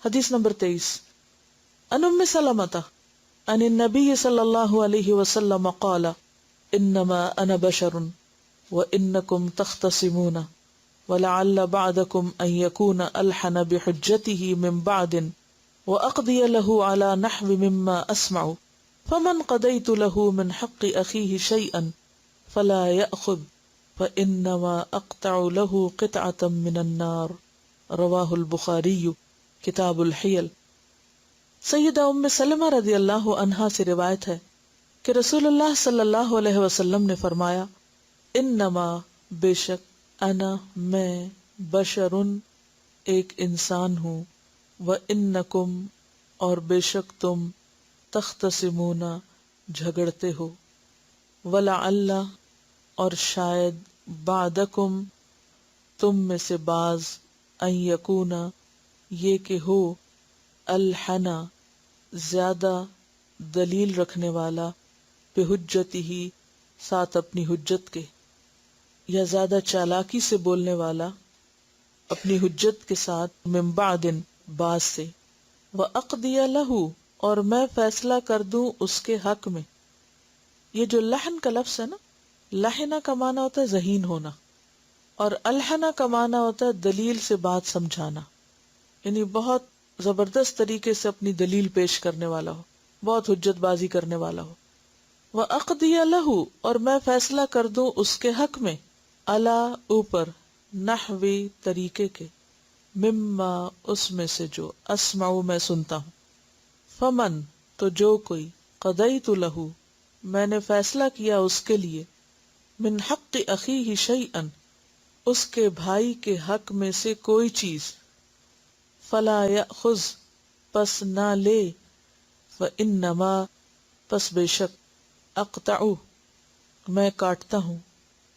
حدیث نمبر 23، ان ام سلمۃ عن النبی صلی اللہ علیہ وسلم قال انما انا بشر وانکم تختصمون ولعل بعضکم ان یکون الحن بحجته من بعض واقضی له على نحو مما اسمع فمن قضیت له من حق اخیہ شیئا فلا یأخذ فانما اقطع له قطعة من النار، رواہ البخاری کتاب الحیل۔ سیدہ ام سلمہ رضی اللہ عنہا سے روایت ہے کہ رسول اللہ صلی اللہ علیہ وسلم نے فرمایا، انما بے شک انا میں بشرن ایک انسان ہوں، وانکم اور بے شک تم تختصمون جھگڑتے ہو، ولعل اور شاید بعدکم تم میں سے بعض ان یکون یہ کہ ہو الحنا زیادہ دلیل رکھنے والا بحجتہ ساتھ اپنی حجت کے، یا زیادہ چالاکی سے بولنے والا اپنی حجت کے ساتھ من بعد بعض سے، وَأَقْضِيَ لَهُ اور میں فیصلہ کر دوں اس کے حق میں۔ یہ جو لحن کا لفظ ہے نا، لحنہ کا معنی ہوتا ہے ذہین ہونا، اور الحنہ کا معنی ہوتا ہے دلیل سے بات سمجھانا، یعنی بہت زبردست طریقے سے اپنی دلیل پیش کرنے والا ہو، بہت حجت بازی کرنے والا ہو۔ وَأَقْضِيَ لَهُ اور میں فیصلہ کر دوں اس کے حق میں، علی اوپر، نحوی طریقے کے، مما اس میں سے جو، اسمع میں سنتا ہوں، فمن تو جو کوئی، قضیت لہ میں نے فیصلہ کیا اس کے لیے، من حق اخیہ شیئا اس کے بھائی کے حق میں سے کوئی چیز، فلا یأخذ پس نہ لے، فانما پس بے شک، اقطع میں کاٹتا ہوں،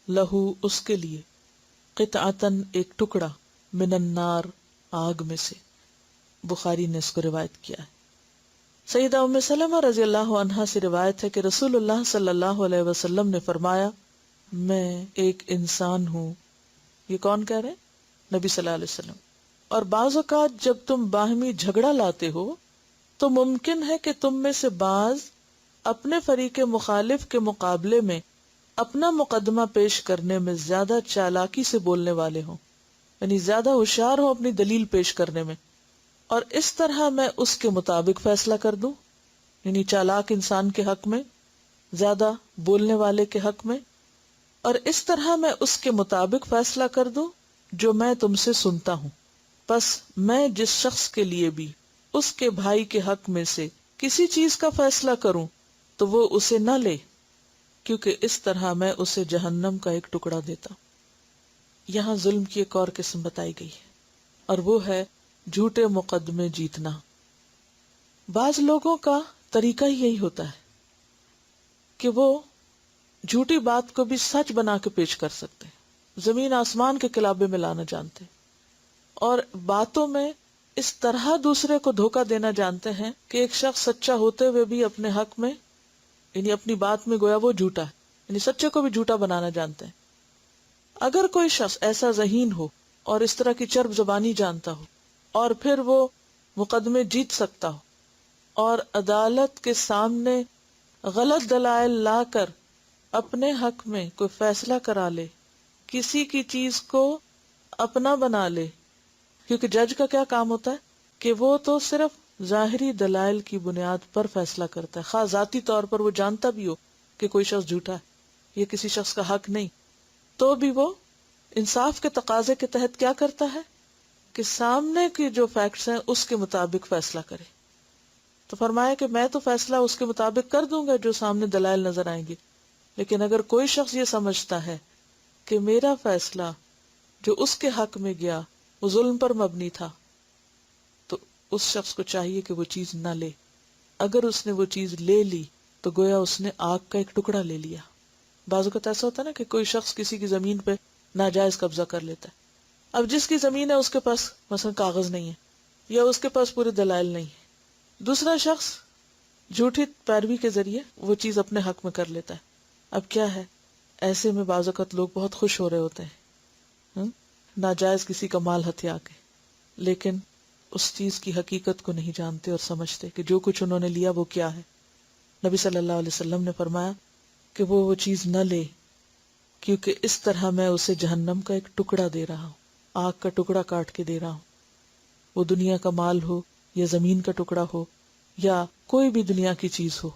لہو اس کے لیے، قطعتن ایک ٹکڑا، من النار آگ میں سے۔ بخاری نے اس کو روایت کیا ہے۔ سیدہ ام سلمہ رضی اللہ عنہا سے روایت ہے کہ رسول اللہ صلی اللہ علیہ وسلم نے فرمایا، میں ایک انسان ہوں۔ یہ کون کہہ رہے ہیں؟ نبی صلی اللہ علیہ وسلم۔ اور بعض اوقات جب تم باہمی جھگڑا لاتے ہو تو ممکن ہے کہ تم میں سے بعض اپنے فریق مخالف کے مقابلے میں اپنا مقدمہ پیش کرنے میں زیادہ چالاکی سے بولنے والے ہوں، یعنی زیادہ ہوشیار ہوں اپنی دلیل پیش کرنے میں، اور اس طرح میں اس کے مطابق فیصلہ کر دوں، یعنی چالاک انسان کے حق میں، زیادہ بولنے والے کے حق میں، اور اس طرح میں اس کے مطابق فیصلہ کر دوں جو میں تم سے سنتا ہوں۔ پس میں جس شخص کے لیے بھی اس کے بھائی کے حق میں سے کسی چیز کا فیصلہ کروں تو وہ اسے نہ لے، کیونکہ اس طرح میں اسے جہنم کا ایک ٹکڑا دیتا۔ یہاں ظلم کی ایک اور قسم بتائی گئی ہے، اور وہ ہے جھوٹے مقدمے جیتنا۔ بعض لوگوں کا طریقہ ہی یہی ہوتا ہے کہ وہ جھوٹی بات کو بھی سچ بنا کے پیش کر سکتے ہیں، زمین آسمان کے قلابے میں لانا جانتے ہیں، اور باتوں میں اس طرح دوسرے کو دھوکہ دینا جانتے ہیں کہ ایک شخص سچا ہوتے ہوئے بھی اپنے حق میں، یعنی اپنی بات میں گویا وہ جھوٹا ہے، یعنی سچے کو بھی جھوٹا بنانا جانتے ہیں۔ اگر کوئی شخص ایسا ذہین ہو اور اس طرح کی چرب زبانی جانتا ہو، اور پھر وہ مقدمے جیت سکتا ہو اور عدالت کے سامنے غلط دلائل لا کر اپنے حق میں کوئی فیصلہ کرا لے، کسی کی چیز کو اپنا بنا لے، کیونکہ جج کا کیا کام ہوتا ہے کہ وہ تو صرف ظاہری دلائل کی بنیاد پر فیصلہ کرتا ہے، خواہ ذاتی طور پر وہ جانتا بھی ہو کہ کوئی شخص جھوٹا ہے، یہ کسی شخص کا حق نہیں، تو بھی وہ انصاف کے تقاضے کے تحت کیا کرتا ہے کہ سامنے کے جو فیکٹس ہیں اس کے مطابق فیصلہ کرے۔ تو فرمایا کہ میں تو فیصلہ اس کے مطابق کر دوں گا جو سامنے دلائل نظر آئیں گے، لیکن اگر کوئی شخص یہ سمجھتا ہے کہ میرا فیصلہ جو اس کے حق میں گیا وہ ظلم پر مبنی تھا، تو اس شخص کو چاہیے کہ وہ چیز نہ لے۔ اگر اس نے وہ چیز لے لی تو گویا اس نے آگ کا ایک ٹکڑا لے لیا۔ بعض اوقات ایسا ہوتا ہے نا کہ کوئی شخص کسی کی زمین پہ ناجائز قبضہ کر لیتا ہے، اب جس کی زمین ہے اس کے پاس مثلا کاغذ نہیں ہے یا اس کے پاس پورے دلائل نہیں ہے، دوسرا شخص جھوٹی پیروی کے ذریعے وہ چیز اپنے حق میں کر لیتا ہے۔ اب کیا ہے، ایسے میں بعض اوقات لوگ بہت خوش ہو رہے ہوتے ہیں ناجائز کسی کا مال ہتھیا کے، لیکن اس چیز کی حقیقت کو نہیں جانتے اور سمجھتے کہ جو کچھ انہوں نے لیا وہ کیا ہے. نبی صلی اللہ علیہ وسلم نے فرمایا کہ وہ چیز نہ لے، کیونکہ اس طرح میں اسے جہنم کا ایک ٹکڑا دے رہا ہوں، آگ کا ٹکڑا کاٹ کے دے رہا ہوں. وہ دنیا کا مال ہو یا زمین کا ٹکڑا ہو یا کوئی بھی دنیا کی چیز ہو.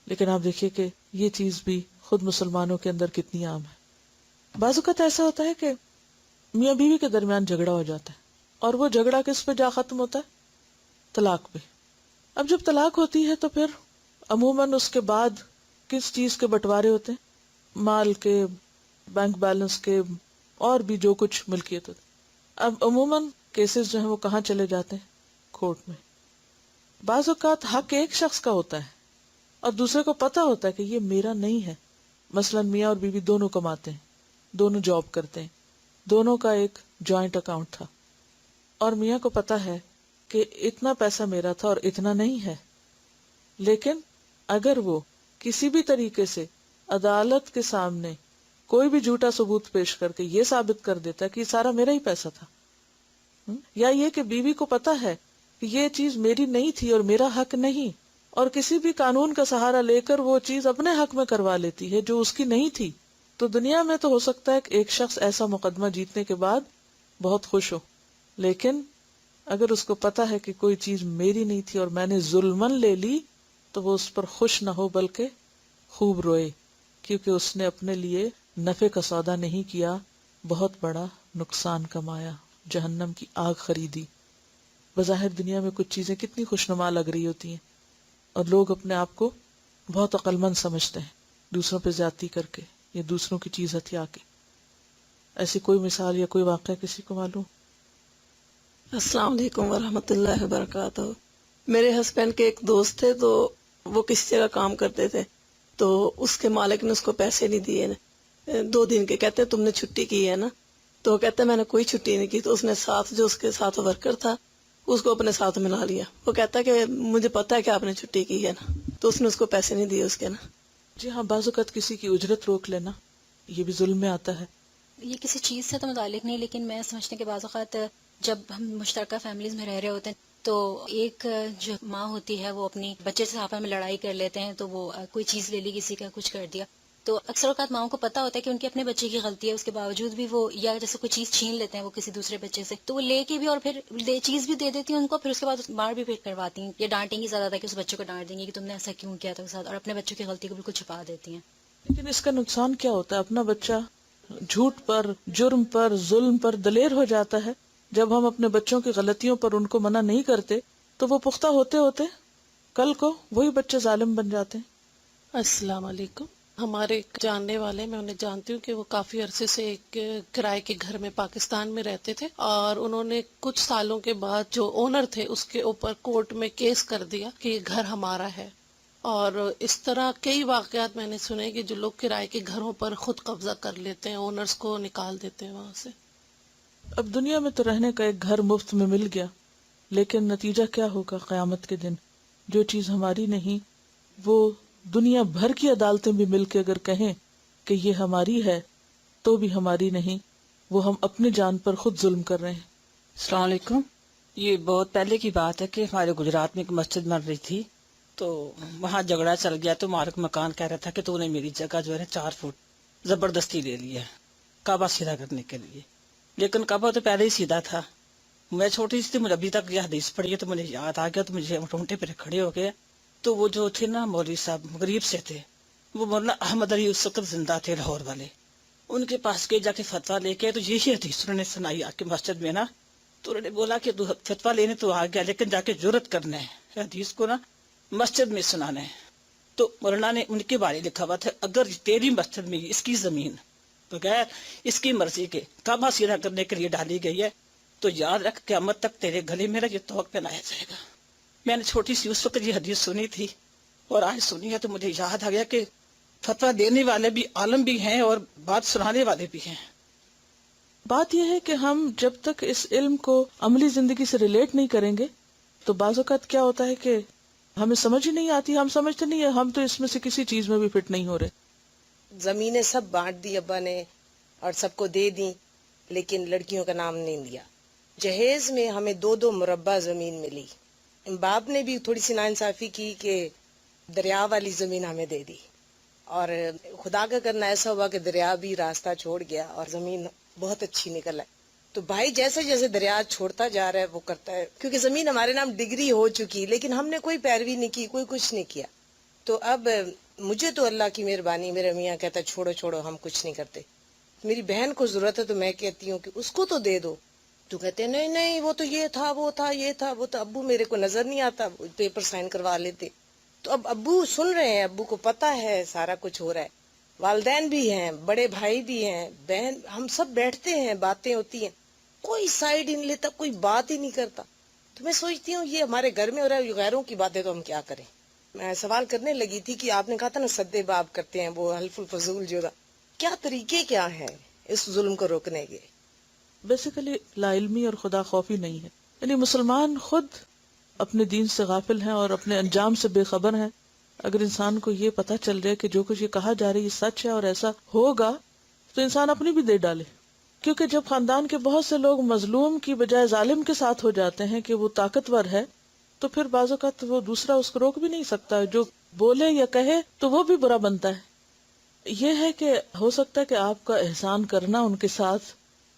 لیکن آپ دیکھیے کہ یہ چیز بھی خود مسلمانوں کے اندر کتنی عام ہے. بعض اوقات ایسا ہوتا ہے کہ میاں بیوی کے درمیان جھگڑا ہو جاتا ہے، اور وہ جھگڑا کس پہ جا ختم ہوتا ہے؟ طلاق پہ. اب جب طلاق ہوتی ہے تو پھر عموماً اس کے بعد کس چیز کے بٹوارے ہوتے ہیں؟ مال کے، بینک بیلنس کے، اور بھی جو کچھ ملکیت ہوتی. اب عموماً کیسز جو ہیں وہ کہاں چلے جاتے ہیں؟ کورٹ میں. بعض اوقات حق ایک شخص کا ہوتا ہے اور دوسرے کو پتا ہوتا ہے کہ یہ میرا نہیں ہے. مثلاً میاں اور بیوی دونوں کماتے ہیں، دونوں جاب کرتے ہیں، دونوں کا ایک جوائنٹ اکاؤنٹ تھا، اور میاں کو پتا ہے کہ اتنا پیسہ میرا تھا اور اتنا نہیں ہے. لیکن اگر وہ کسی بھی طریقے سے عدالت کے سامنے کوئی بھی جھوٹا ثبوت پیش کر کے یہ ثابت کر دیتا ہے کہ یہ سارا میرا ہی پیسہ تھا، یا یہ کہ بیوی کو پتا ہے کہ یہ چیز میری نہیں تھی اور میرا حق نہیں، اور کسی بھی قانون کا سہارا لے کر وہ چیز اپنے حق میں کروا لیتی ہے جو اس کی نہیں تھی، تو دنیا میں تو ہو سکتا ہے کہ ایک شخص ایسا مقدمہ جیتنے کے بعد بہت خوش ہو. لیکن اگر اس کو پتا ہے کہ کوئی چیز میری نہیں تھی اور میں نے ظلمن لے لی، تو وہ اس پر خوش نہ ہو بلکہ خوب روئے، کیونکہ اس نے اپنے لیے نفع کا سودا نہیں کیا، بہت بڑا نقصان کمایا، جہنم کی آگ خریدی. بظاہر دنیا میں کچھ چیزیں کتنی خوشنما لگ رہی ہوتی ہیں اور لوگ اپنے آپ کو بہت عقل مند سمجھتے ہیں دوسروں پہ زیادتی کر کے یا دوسروں کی چیز ہتھیا کے. ایسی کوئی مثال یا کوئی واقعہ کسی کو معلوم؟ السلام علیکم ورحمۃ اللہ وبرکاتہ. میرے ہسبینڈ کے ایک دوست تھے، تو وہ کسی جگہ کام کرتے تھے، تو اس کے مالک نے اس کو پیسے نہیں دیے 2 دن کے. کہتے تم نے چھٹی کی ہے نا؟ تو وہ کہتے میں نے کوئی چھٹی نہیں کی. تو اس نے ساتھ جو اس کے ساتھ ورکر تھا اس کو اپنے ساتھ ملا لیا. وہ کہتا کہ مجھے پتا ہے کہ آپ نے چھٹی کی ہے نا. تو اس نے اس کو پیسے نہیں دیے اس کے نا. جی ہاں، بعض اوقات کسی کی اجرت روک لینا یہ بھی ظلم میں آتا ہے. یہ کسی چیز سے تو متعلق نہیں، لیکن میں سمجھتی ہوں کہ بعض اوقات جب ہم مشترکہ فیملیز میں رہ رہے ہوتے ہیں تو ایک جو ماں ہوتی ہے وہ اپنی بچے سے آپس میں لڑائی کر لیتے ہیں، تو وہ کوئی چیز لے لی کسی کا، کچھ کر دیا. تو اکثر اوقات ماؤں کو پتا ہوتا ہے کہ ان کے اپنے بچے کی غلطی ہے، اس کے باوجود بھی وہ یا جیسے کوئی چیز چھین لیتے ہیں وہ کسی دوسرے بچے سے، تو وہ لے کے بھی اور پھر چیز بھی دے دیتی ہیں ان کو، پھر اس کے بعد مار بھی پھر کرواتی ہیں یا ڈانٹیں گی زیادہ تھا کہ اس بچے کو ڈانٹ دیں گی کہ تم نے ایسا کیوں کیا تھا اس کے ساتھ، اور اپنے بچوں کی غلطی کو بالکل چھپا دیتی ہیں. لیکن اس کا نقصان کیا ہوتا ہے؟ اپنا بچہ جھوٹ پر، جرم پر، ظلم پر دلیر ہو جاتا ہے. جب ہم اپنے بچوں کی غلطیوں پر ان کو منع نہیں کرتے تو وہ پختہ ہوتے ہوتے کل کو وہی بچے ظالم بن جاتے ہیں. السلام علیکم. ہمارے ایک جاننے والے، میں انہیں جانتی ہوں کہ وہ کافی عرصے سے ایک کرائے کے گھر میں پاکستان میں رہتے تھے، اور انہوں نے کچھ سالوں کے بعد جو اونر تھے اس کے اوپر کورٹ میں کیس کر دیا کہ یہ گھر ہمارا ہے. اور اس طرح کئی واقعات میں نے سنے کہ جو لوگ کرائے کے گھروں پر خود قبضہ کر لیتے ہیں، اونرز کو نکال دیتے ہیں وہاں سے. اب دنیا میں تو رہنے کا ایک گھر مفت میں مل گیا، لیکن نتیجہ کیا ہوگا قیامت کے دن؟ جو چیز ہماری نہیں وہ دنیا بھر کی عدالتیں بھی مل کے اگر کہیں کہ یہ ہماری ہے تو بھی ہماری نہیں، وہ ہم اپنی جان پر خود ظلم کر رہے ہیں. السلام علیکم. یہ بہت پہلے کی بات ہے کہ ہمارے گجرات میں ایک مسجد بن رہی تھی، تو وہاں جھگڑا چل گیا. تو مالک مکان کہہ رہا تھا کہ تو نے میری جگہ جو ہے 4 فٹ زبردستی لے لی ہے کعبہ سیدھا کرنے کے لیے. لیکن کعبہ تو پہلے ہی سیدھا تھا. میں چھوٹی سی تھی، مجھے ابھی تک یہ حدیث پڑھی ہے تو مجھے یاد آ گیا، تو مجھے رونگٹے پہ کھڑے ہو گئے. تو وہ جو تھے نا مولوی صاحب غریب سے تھے، وہ مولانا احمد علی اس وقت زندہ تھے لاہور والے. ان کے پاس گئے، جا کے فتویٰ لے کے، تو یہی حدیث انہوں نے سنائی آ کے مسجد میں نا. تو انہوں نے بولا کہ فتویٰ لینے تو آ گیا، لیکن جا کے جرت کرنا ہے حدیث کو نا مسجد میں سنانا ہے. تو مولانا نے ان کے بارے لکھا ہوا تھا، اگر تیری مسجد میں اس کی زمین بغیر اس کی مرضی کے کعبہ سیدھا کرنے کے لیے ڈالی گئی ہے تو یاد رکھ قیامت تک تیرے گلے میں یہ توق پہنایا جائے گا. میں نے چھوٹی سی اس وقت یہ حدیث سنی تھی اور آج سنی ہے تو مجھے یاد آ گیا کہ فتویٰ دینے والے بھی عالم بھی ہیں اور بات سنانے والے بھی ہیں. بات یہ ہے کہ ہم جب تک اس علم کو عملی زندگی سے ریلیٹ نہیں کریں گے تو بعض اوقات کیا ہوتا ہے کہ ہمیں سمجھ ہی نہیں آتی. ہم سمجھتے نہیں ہے ہم تو اس میں سے کسی چیز میں بھی فٹ نہیں ہو رہے. زمینیں سب بانٹ دی ابا نے اور سب کو دے دی، لیکن لڑکیوں کا نام نہیں لیا. جہیز میں ہمیں 2 مربع زمین ملی. باپ نے بھی تھوڑی سی ناانصافی کی کہ دریا والی زمین ہمیں دے دی، اور خدا کا کرنا ایسا ہوا کہ دریا بھی راستہ چھوڑ گیا اور زمین بہت اچھی نکل آئی. تو بھائی جیسے جیسے دریا چھوڑتا جا رہا ہے وہ کرتا ہے، کیونکہ زمین ہمارے نام ڈگری ہو چکی، لیکن ہم نے کوئی پیروی نہیں کی، کوئی کچھ نہیں کیا. تو اب مجھے تو اللہ کی مہربانی، میرا میاں کہتا ہے چھوڑو چھوڑو ہم کچھ نہیں کرتے. میری بہن کو ضرورت ہے تو میں کہتی ہوں کہ اس کو تو دے دو، تو کہتے ہیں نہیں نہیں وہ تو یہ تھا وہ تھا یہ تھا وہ تو. ابو میرے کو نظر نہیں آتا، پیپر سائن کروا لیتے. تو اب ابو سن رہے ہیں، ابو کو پتا ہے سارا کچھ ہو رہا ہے، والدین بھی ہیں، بڑے بھائی بھی ہیں، بہن، ہم سب بیٹھتے ہیں، باتیں ہوتی ہیں، کوئی سائڈ ہی نہیں لیتا، کوئی بات ہی نہیں کرتا. تو میں سوچتی ہوں یہ ہمارے گھر میں ہو رہا ہے، غیروں کی باتیں تو ہم کیا کریں. میں سوال کرنے لگی تھی کہ آپ نے کہا تھا نا سدے باب کرتے ہیں، وہ حلف الفضول جو تھا، کیا طریقے کیا ہیں اس ظلم کو روکنے کے؟ بیسیکلی لا علمی اور خدا خوفی نہیں ہے. یعنی مسلمان خود اپنے دین سے غافل ہیں اور اپنے انجام سے بے خبر ہیں. اگر انسان کو یہ پتہ چل رہا ہے کہ جو کچھ یہ کہا جا رہا ہے یہ سچ ہے اور ایسا ہوگا، تو انسان اپنی بھی دے ڈالے. کیونکہ جب خاندان کے بہت سے لوگ مظلوم کی بجائے ظالم کے ساتھ ہو جاتے ہیں کہ وہ طاقتور ہے، تو پھر بعض اوقات وہ دوسرا اس کو روک بھی نہیں سکتا، جو بولے یا کہے تو وہ بھی برا بنتا ہے. یہ ہے کہ ہو سکتا ہے کہ آپ کا احسان کرنا ان کے ساتھ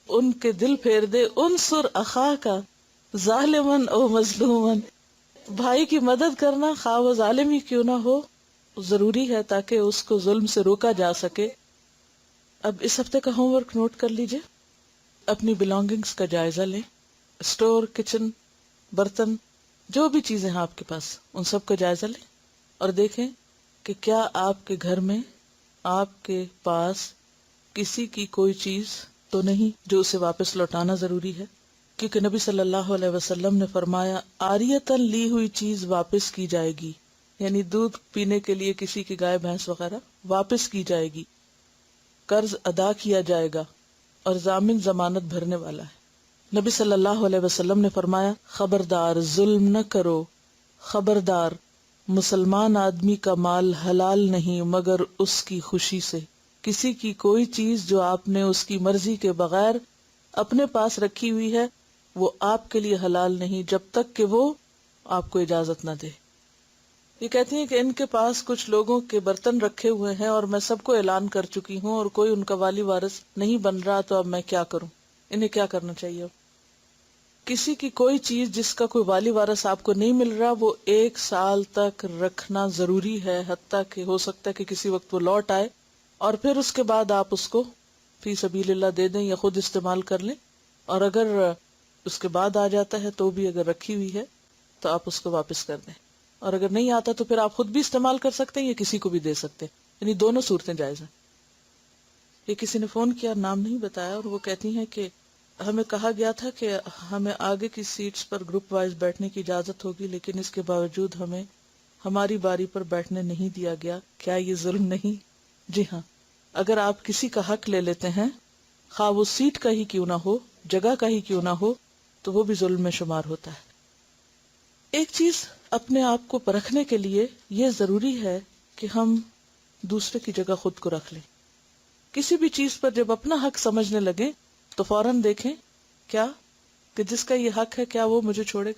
ان کے دل پھیر دے. انصر اخا کا ظالمن او مظلومن، بھائی کی مدد کرنا خواہ وہ ظالم ہی کیوں نہ ہو ضروری ہے تاکہ اس کو ظلم سے روکا جا سکے. اب اس ہفتے کا ہوم ورک نوٹ کر لیجئے. اپنی بلانگنگز کا جائزہ لیں. اسٹور، کچن، برتن، جو بھی چیزیں ہیں آپ کے پاس ان سب کا جائزہ لیں اور دیکھیں کہ کیا آپ کے گھر میں آپ کے پاس کسی کی کوئی چیز تو نہیں جو اسے واپس لوٹانا ضروری ہے. کیونکہ نبی صلی اللہ علیہ وسلم نے فرمایا عاریتاً لی ہوئی چیز واپس کی جائے گی، یعنی دودھ پینے کے لیے کسی کی گائے بھینس وغیرہ واپس کی جائے گی، قرض ادا کیا جائے گا اور ضامن ضمانت بھرنے والا ہے. نبی صلی اللہ علیہ وسلم نے فرمایا خبردار ظلم نہ کرو، خبردار مسلمان آدمی کا مال حلال نہیں مگر اس کی خوشی سے. کسی کی کوئی چیز جو آپ نے اس کی مرضی کے بغیر اپنے پاس رکھی ہوئی ہے وہ آپ کے لیے حلال نہیں جب تک کہ وہ آپ کو اجازت نہ دے. یہ کہتی ہیں کہ ان کے پاس کچھ لوگوں کے برتن رکھے ہوئے ہیں اور میں سب کو اعلان کر چکی ہوں اور کوئی ان کا والی وارث نہیں بن رہا، تو اب میں کیا کروں؟ انہیں کیا کرنا چاہیے؟ کسی کی کوئی چیز جس کا کوئی والی وارث آپ کو نہیں مل رہا وہ 1 سال تک رکھنا ضروری ہے، حتیٰ کہ ہو سکتا ہے کہ کسی وقت وہ لوٹ آئے اور پھر اس کے بعد آپ اس کو فی سبیل اللہ دے دیں یا خود استعمال کر لیں. اور اگر اس کے بعد آ جاتا ہے تو بھی اگر رکھی ہوئی ہے تو آپ اس کو واپس کر دیں، اور اگر نہیں آتا تو پھر آپ خود بھی استعمال کر سکتے ہیں یا کسی کو بھی دے سکتے ہیں. یعنی دونوں صورتیں جائز ہیں. یہ کسی نے فون کیا، نام نہیں بتایا، اور وہ کہتی ہیں کہ ہمیں کہا گیا تھا کہ ہمیں آگے کی سیٹس پر گروپ وائز بیٹھنے کی اجازت ہوگی، لیکن اس کے باوجود ہمیں ہماری باری پر بیٹھنے نہیں دیا گیا. کیا یہ ظلم نہیں؟ جی ہاں، اگر آپ کسی کا حق لے لیتے ہیں، خواہ وہ سیٹ کا ہی کیوں نہ ہو، جگہ کا ہی کیوں نہ ہو، تو وہ بھی ظلم میں شمار ہوتا ہے. ایک چیز اپنے آپ کو پرکھنے کے لیے یہ ضروری ہے کہ ہم دوسرے کی جگہ خود کو رکھ لیں. کسی بھی چیز پر جب اپنا حق سمجھنے لگیں تو فوراً دیکھیں کیا کہ جس کا یہ حق ہے کیا وہ مجھے چھوڑے.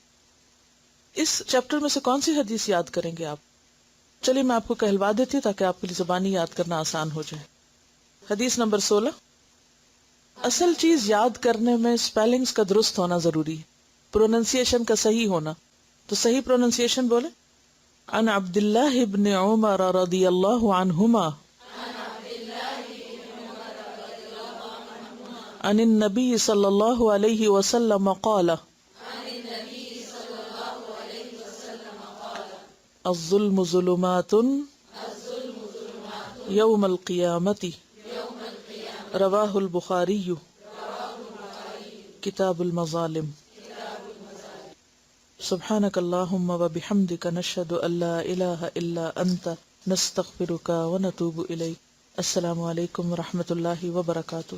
اس چیپٹر میں سے کون سی حدیث یاد کریں گے آپ؟ چلیے میں آپ کو کہلوا دیتی ہوں تاکہ آپ کے لیے زبانی یاد کرنا آسان ہو جائے. حدیث نمبر 16. اصل چیز یاد کرنے میں سپیلنگز کا درست ہونا ضروری ہے، پروننسیشن کا صحیح ہونا. تو صحیح پروننسیشن بولے. عن عبداللہ ابن عمر رضی اللہ عنہما عن النبی صلی اللہ علیہ وسلم قال الظلم ظلمات یوم القیامت رواہ البخاری کتاب المظالم. سبحانک اللہم وبحمدک نشہد ان لا الہ الا انت نستغفرک ونتوب الیک. السلام علیکم ورحمۃ اللہ وبرکاتہ.